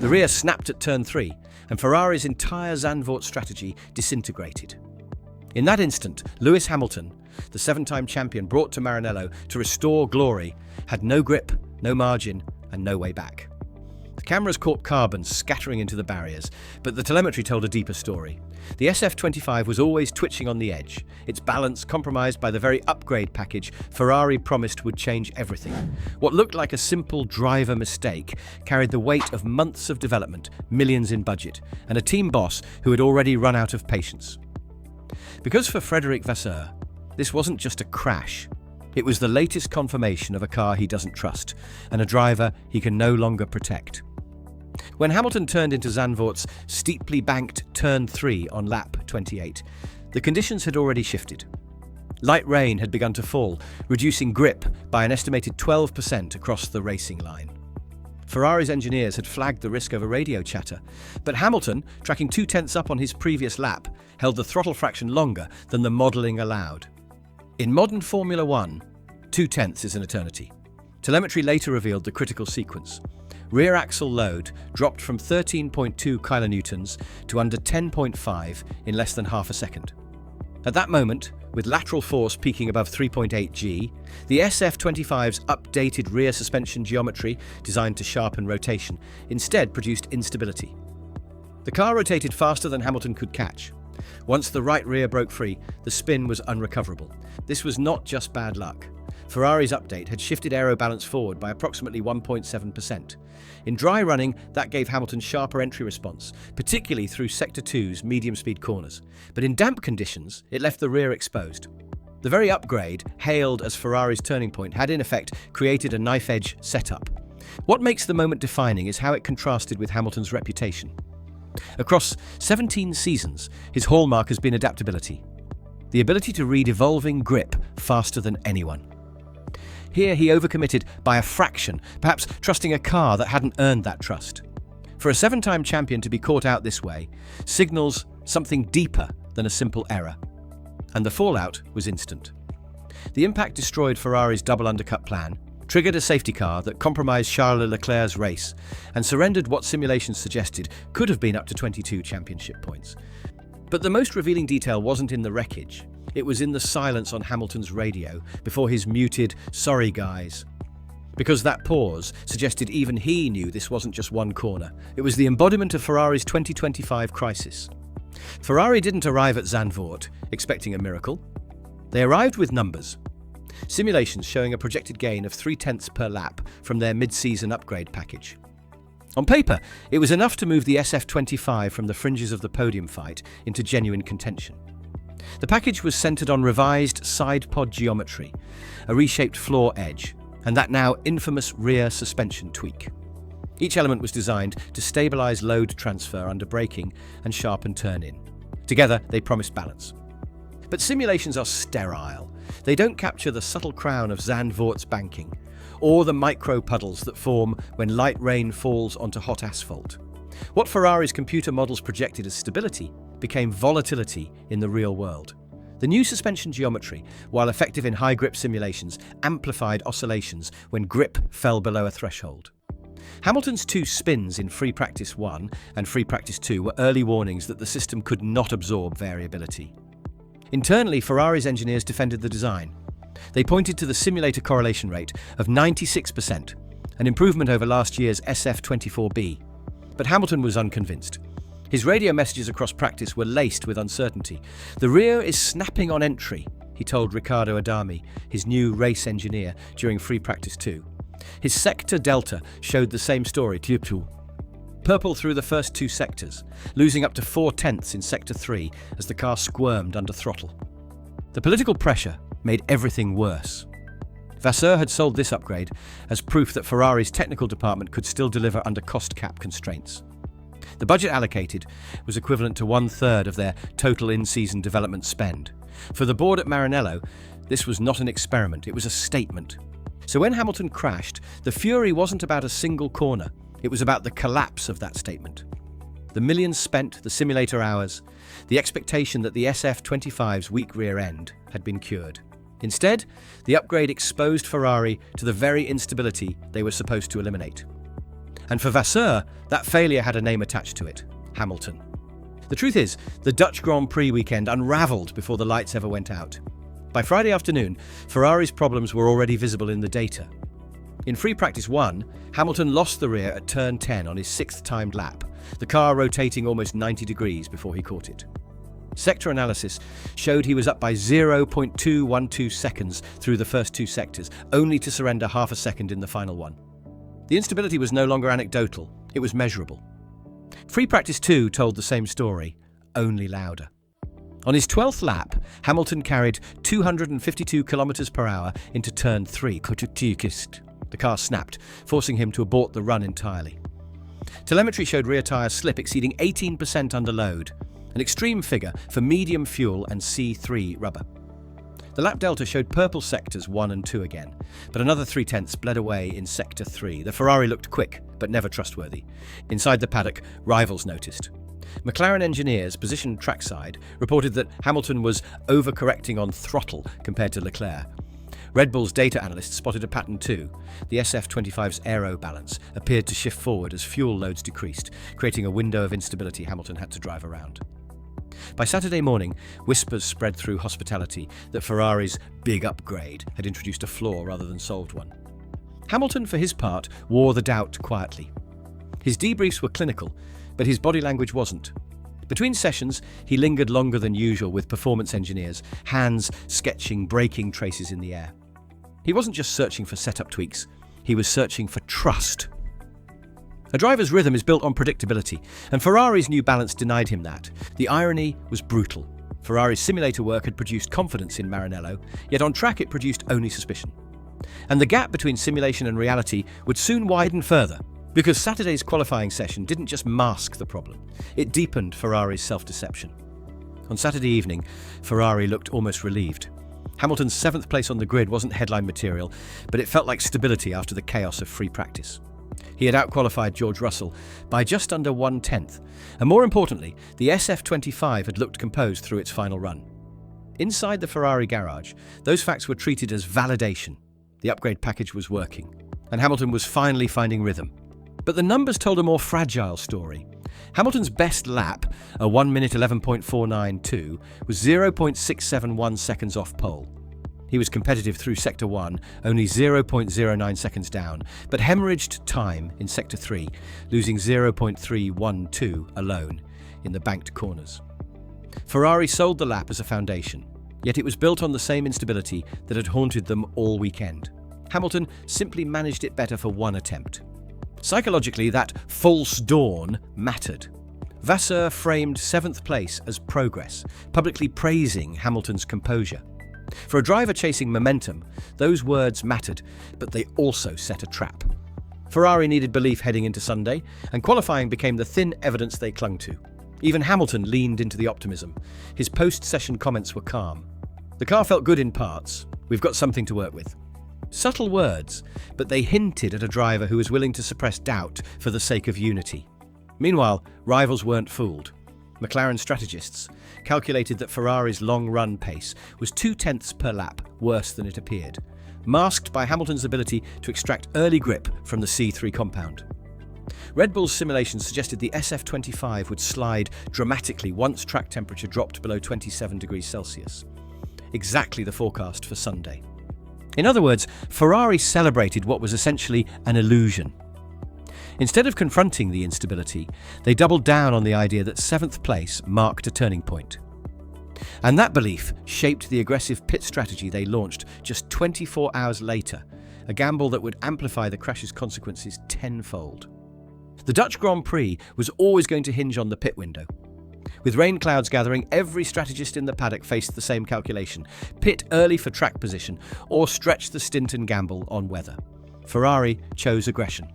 The rear snapped at turn 3, and Ferrari's entire Zandvoort strategy disintegrated. In that instant, Lewis Hamilton, the 7-time champion brought to Maranello to restore glory, had no grip, no margin, and no way back. The cameras caught carbon scattering into the barriers, but the telemetry told a deeper story. The SF25 was always twitching on the edge, its balance compromised by the very upgrade package Ferrari promised would change everything. What looked like a simple driver mistake carried the weight of months of development, millions in budget, and a team boss who had already run out of patience. Because for Frederic Vasseur, this wasn't just a crash. It was the latest confirmation of a car he doesn't trust, and a driver he can no longer protect. When Hamilton turned into Zandvoort's steeply banked turn 3 on lap 28, the conditions had already shifted. Light rain had begun to fall, reducing grip by an estimated 12% across the racing line. Ferrari's engineers had flagged the risk of a radio chatter, but Hamilton, tracking 0.2 up on his previous lap, held the throttle fraction longer than the modelling allowed. In modern Formula 1, 0.2 is an eternity. Telemetry later revealed the critical sequence. Rear axle load dropped from 13.2 kilonewtons to under 10.5 in less than half a second. At that moment, with lateral force peaking above 3.8 G, the SF25's updated rear suspension geometry, designed to sharpen rotation, instead produced instability. The car rotated faster than Hamilton could catch. Once the right rear broke free, the spin was unrecoverable. This was not just bad luck. Ferrari's update had shifted aero balance forward by approximately 1.7%. In dry running, that gave Hamilton sharper entry response, particularly through Sector 2's medium-speed corners. But in damp conditions, it left the rear exposed. The very upgrade, hailed as Ferrari's turning point, had in effect created a knife-edge setup. What makes the moment defining is how it contrasted with Hamilton's reputation. Across 17 seasons, his hallmark has been adaptability, the ability to read evolving grip faster than anyone. Here he overcommitted by a fraction, perhaps trusting a car that hadn't earned that trust. For a 7-time champion to be caught out this way signals something deeper than a simple error. And the fallout was instant. The impact destroyed Ferrari's double undercut plan, triggered a safety car that compromised Charles Leclerc's race, and surrendered what simulations suggested could have been up to 22 championship points. But the most revealing detail wasn't in the wreckage. It was in the silence on Hamilton's radio before his muted "sorry guys." Because that pause suggested even he knew this wasn't just one corner. It was the embodiment of Ferrari's 2025 crisis. Ferrari didn't arrive at Zandvoort expecting a miracle. They arrived with numbers. Simulations showing a projected gain of 0.3 per lap from their mid-season upgrade package. On paper, it was enough to move the SF25 from the fringes of the podium fight into genuine contention. The package was centered on revised side pod geometry, a reshaped floor edge, and that now infamous rear suspension tweak. Each element was designed to stabilize load transfer under braking and sharpen turn-in. Together, they promised balance. But simulations are sterile. They don't capture the subtle crown of Zandvoort's banking, or the micro puddles that form when light rain falls onto hot asphalt. What Ferrari's computer models projected as stability became volatility in the real world. The new suspension geometry, while effective in high-grip simulations, amplified oscillations when grip fell below a threshold. Hamilton's 2 spins in Free Practice 1 and Free Practice 2 were early warnings that the system could not absorb variability. Internally, Ferrari's engineers defended the design. They pointed to the simulator correlation rate of 96%, an improvement over last year's SF24B. But Hamilton was unconvinced. His radio messages across practice were laced with uncertainty. "The rear is snapping on entry," he told Riccardo Adami, his new race engineer, during Free Practice 2. His sector delta showed the same story, purple through the first 2 sectors, losing up to 0.4 in Sector 3 as the car squirmed under throttle. The political pressure made everything worse. Vasseur had sold this upgrade as proof that Ferrari's technical department could still deliver under cost cap constraints. The budget allocated was equivalent to 1/3 of their total in-season development spend. For the board at Maranello, this was not an experiment, it was a statement. So when Hamilton crashed, the fury wasn't about a single corner, it was about the collapse of that statement. The millions spent, the simulator hours, the expectation that the SF25's weak rear end had been cured. Instead, the upgrade exposed Ferrari to the very instability they were supposed to eliminate. And for Vasseur, that failure had a name attached to it: Hamilton. The truth is, the Dutch Grand Prix weekend unravelled before the lights ever went out. By Friday afternoon, Ferrari's problems were already visible in the data. In free practice 1, Hamilton lost the rear at turn 10 on his 6th timed lap, the car rotating almost 90 degrees before he caught it. Sector analysis showed he was up by 0.212 seconds through the first 2 sectors, only to surrender half a second in the final one. The instability was no longer anecdotal, it was measurable. Free practice 2 told the same story, only louder. On his 12th lap, Hamilton carried 252 km per hour into turn 3. The car snapped, forcing him to abort the run entirely. Telemetry showed rear tyre slip exceeding 18% under load, an extreme figure for medium fuel and C3 rubber. The lap delta showed purple sectors 1 and 2 again, but another 0.3 bled away in sector 3. The Ferrari looked quick, but never trustworthy. Inside the paddock, rivals noticed. McLaren engineers positioned trackside reported that Hamilton was overcorrecting on throttle compared to Leclerc. Red Bull's data analysts spotted a pattern too. The SF25's aero balance appeared to shift forward as fuel loads decreased, creating a window of instability Hamilton had to drive around. By Saturday morning, whispers spread through hospitality that Ferrari's big upgrade had introduced a flaw rather than solved one. Hamilton, for his part, wore the doubt quietly. His debriefs were clinical, but his body language wasn't. Between sessions, he lingered longer than usual with performance engineers, hands sketching braking traces in the air. He wasn't just searching for setup tweaks, he was searching for trust. A driver's rhythm is built on predictability, and Ferrari's new balance denied him that. The irony was brutal. Ferrari's simulator work had produced confidence in Maranello, yet on track it produced only suspicion. And the gap between simulation and reality would soon widen further, because Saturday's qualifying session didn't just mask the problem, it deepened Ferrari's self-deception. On Saturday evening, Ferrari looked almost relieved. Hamilton's 7th place on the grid wasn't headline material, but it felt like stability after the chaos of free practice. He had outqualified George Russell by just under 1/10, and more importantly, the SF25 had looked composed through its final run. Inside the Ferrari garage, those facts were treated as validation. The upgrade package was working, and Hamilton was finally finding rhythm. But the numbers told a more fragile story. Hamilton's best lap, a 1 minute 11.492, was 0.671 seconds off pole. He was competitive through Sector 1, only 0.09 seconds down, but hemorrhaged time in Sector 3, losing 0.312 alone in the banked corners. Ferrari sold the lap as a foundation, yet it was built on the same instability that had haunted them all weekend. Hamilton simply managed it better for one attempt. Psychologically, that false dawn mattered. Vasseur framed 7th place as progress, publicly praising Hamilton's composure. For a driver chasing momentum, those words mattered, but they also set a trap. Ferrari needed belief heading into Sunday, and qualifying became the thin evidence they clung to. Even Hamilton leaned into the optimism. His post-session comments were calm. The car felt good in parts. We've got something to work with. Subtle words, but they hinted at a driver who was willing to suppress doubt for the sake of unity. Meanwhile, rivals weren't fooled. McLaren strategists calculated that Ferrari's long-run pace was 0.2 per lap worse than it appeared, masked by Hamilton's ability to extract early grip from the C3 compound. Red Bull's simulations suggested the SF25 would slide dramatically once track temperature dropped below 27 degrees Celsius. Exactly the forecast for Sunday. In other words, Ferrari celebrated what was essentially an illusion. Instead of confronting the instability, they doubled down on the idea that 7th place marked a turning point. And that belief shaped the aggressive pit strategy they launched just 24 hours later, a gamble that would amplify the crash's consequences tenfold. The Dutch Grand Prix was always going to hinge on the pit window. With rain clouds gathering, every strategist in the paddock faced the same calculation: pit early for track position or stretch the stint and gamble on weather. Ferrari chose aggression.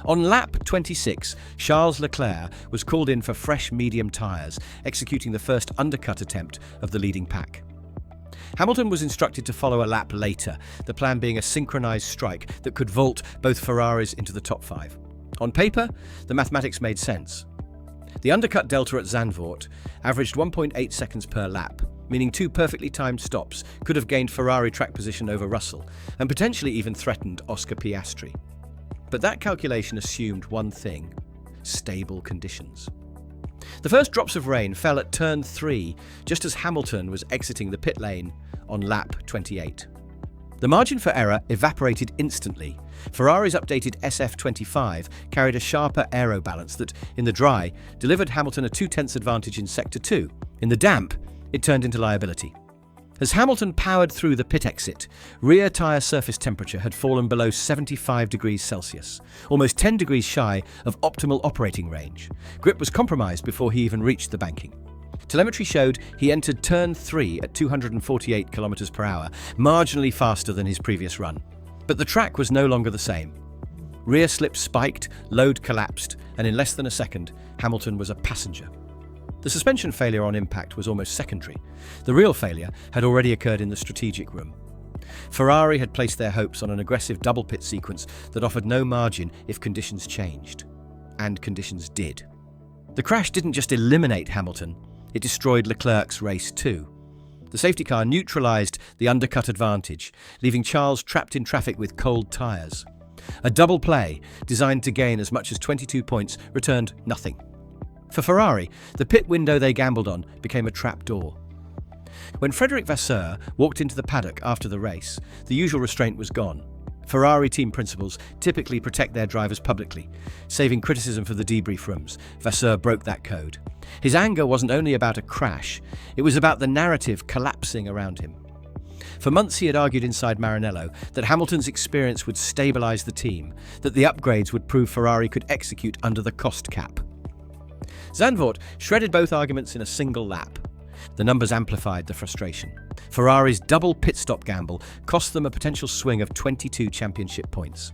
On lap 26, Charles Leclerc was called in for fresh medium tyres, executing the first undercut attempt of the leading pack. Hamilton was instructed to follow a lap later, the plan being a synchronised strike that could vault both Ferraris into the top 5. On paper, the mathematics made sense. The undercut delta at Zandvoort averaged 1.8 seconds per lap, meaning 2 perfectly timed stops could have gained Ferrari track position over Russell and potentially even threatened Oscar Piastri. But that calculation assumed one thing: stable conditions. The first drops of rain fell at turn 3, just as Hamilton was exiting the pit lane on lap 28. The margin for error evaporated instantly. Ferrari's updated SF25 carried a sharper aero balance that, in the dry, delivered Hamilton a 0.2 advantage in Sector 2. In the damp, it turned into liability. As Hamilton powered through the pit exit, rear tyre surface temperature had fallen below 75 degrees Celsius, almost 10 degrees shy of optimal operating range. Grip was compromised before he even reached the banking. Telemetry showed he entered turn 3 at 248 km per hour, marginally faster than his previous run. But the track was no longer the same. Rear slip spiked, load collapsed, and in less than a second, Hamilton was a passenger. The suspension failure on impact was almost secondary. The real failure had already occurred in the strategic room. Ferrari had placed their hopes on an aggressive double pit sequence that offered no margin if conditions changed. And conditions did. The crash didn't just eliminate Hamilton, it destroyed Leclerc's race too. The safety car neutralised the undercut advantage, leaving Charles trapped in traffic with cold tyres. A double play, designed to gain as much as 22 points, returned nothing. For Ferrari, the pit window they gambled on became a trapdoor. When Frederic Vasseur walked into the paddock after the race, the usual restraint was gone. Ferrari team principals typically protect their drivers publicly, saving criticism for the debrief rooms. Vasseur broke that code. His anger wasn't only about a crash, it was about the narrative collapsing around him. For months he had argued inside Maranello that Hamilton's experience would stabilise the team, that the upgrades would prove Ferrari could execute under the cost cap. Zandvoort shredded both arguments in a single lap. The numbers amplified the frustration. Ferrari's double pit stop gamble cost them a potential swing of 22 championship points.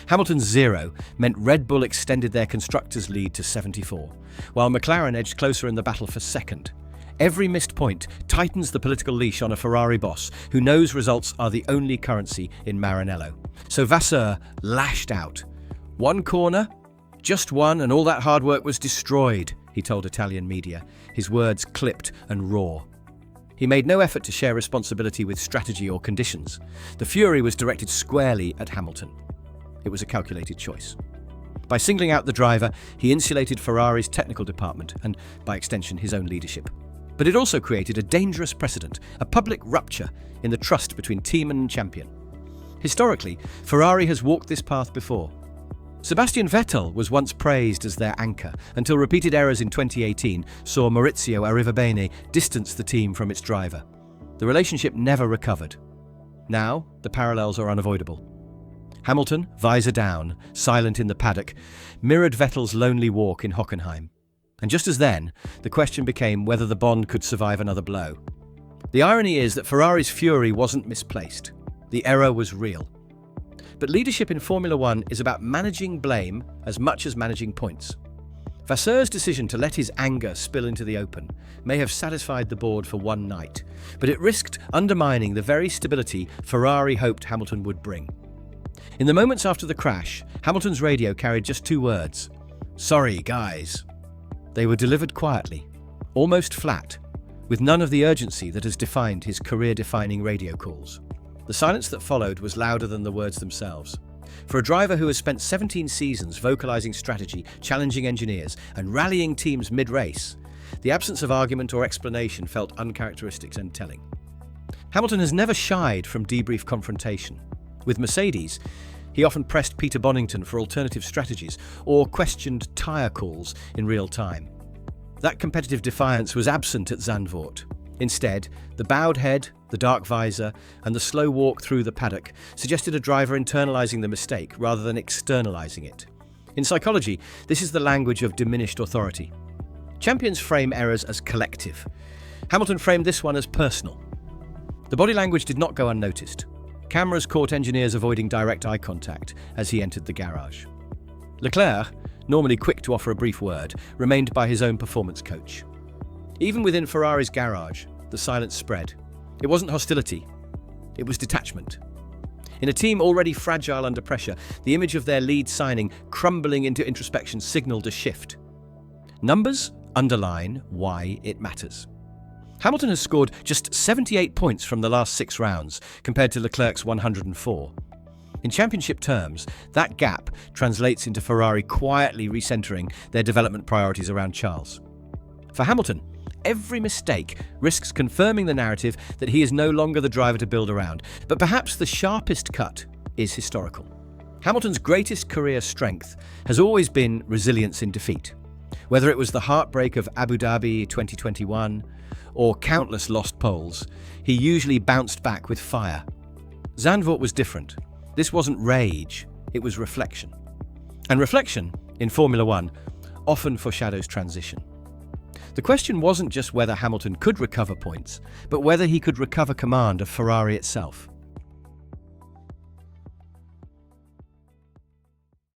Hamilton's 0 meant Red Bull extended their constructors' lead to 74, while McLaren edged closer in the battle for second. Every missed point tightens the political leash on a Ferrari boss who knows results are the only currency in Maranello. So Vasseur lashed out. One corner? Just one, and all that hard work was destroyed, he told Italian media, his words clipped and raw. He made no effort to share responsibility with strategy or conditions. The fury was directed squarely at Hamilton. It was a calculated choice. By singling out the driver, he insulated Ferrari's technical department and, by extension, his own leadership. But it also created a dangerous precedent, a public rupture in the trust between team and champion. Historically, Ferrari has walked this path before. Sebastian Vettel was once praised as their anchor, until repeated errors in 2018 saw Maurizio Arrivabene distance the team from its driver. The relationship never recovered. Now, the parallels are unavoidable. Hamilton, visor down, silent in the paddock, mirrored Vettel's lonely walk in Hockenheim. And just as then, the question became whether the bond could survive another blow. The irony is that Ferrari's fury wasn't misplaced. The error was real. But leadership in Formula One is about managing blame as much as managing points. Vasseur's decision to let his anger spill into the open may have satisfied the board for one night, but it risked undermining the very stability Ferrari hoped Hamilton would bring. In the moments after the crash, Hamilton's radio carried just 2 words: "Sorry, guys." They were delivered quietly, almost flat, with none of the urgency that has defined his career-defining radio calls. The silence that followed was louder than the words themselves. For a driver who has spent 17 seasons vocalizing strategy, challenging engineers, and rallying teams mid-race, the absence of argument or explanation felt uncharacteristic and telling. Hamilton has never shied from debrief confrontation. With Mercedes, he often pressed Peter Bonington for alternative strategies or questioned tyre calls in real time. That competitive defiance was absent at Zandvoort. Instead, the bowed head, the dark visor, and the slow walk through the paddock suggested a driver internalizing the mistake rather than externalizing it. In psychology, this is the language of diminished authority. Champions frame errors as collective. Hamilton framed this one as personal. The body language did not go unnoticed. Cameras caught engineers avoiding direct eye contact as he entered the garage. Leclerc, normally quick to offer a brief word, remained by his own performance coach. Even within Ferrari's garage, the silence spread. It wasn't hostility, it was detachment. In a team already fragile under pressure, the image of their lead signing crumbling into introspection signaled a shift. Numbers underline why it matters. Hamilton has scored just 78 points from the last 6 rounds, compared to Leclerc's 104. In championship terms, that gap translates into Ferrari quietly recentering their development priorities around Charles. For Hamilton, every mistake risks confirming the narrative that he is no longer the driver to build around. But perhaps the sharpest cut is historical. Hamilton's greatest career strength has always been resilience in defeat. Whether it was the heartbreak of Abu Dhabi 2021 or countless lost poles, he usually bounced back with fire. Zandvoort was different. This wasn't rage, it was reflection. And reflection, in Formula One, often foreshadows transition. The question wasn't just whether Hamilton could recover points, but whether he could recover command of Ferrari itself.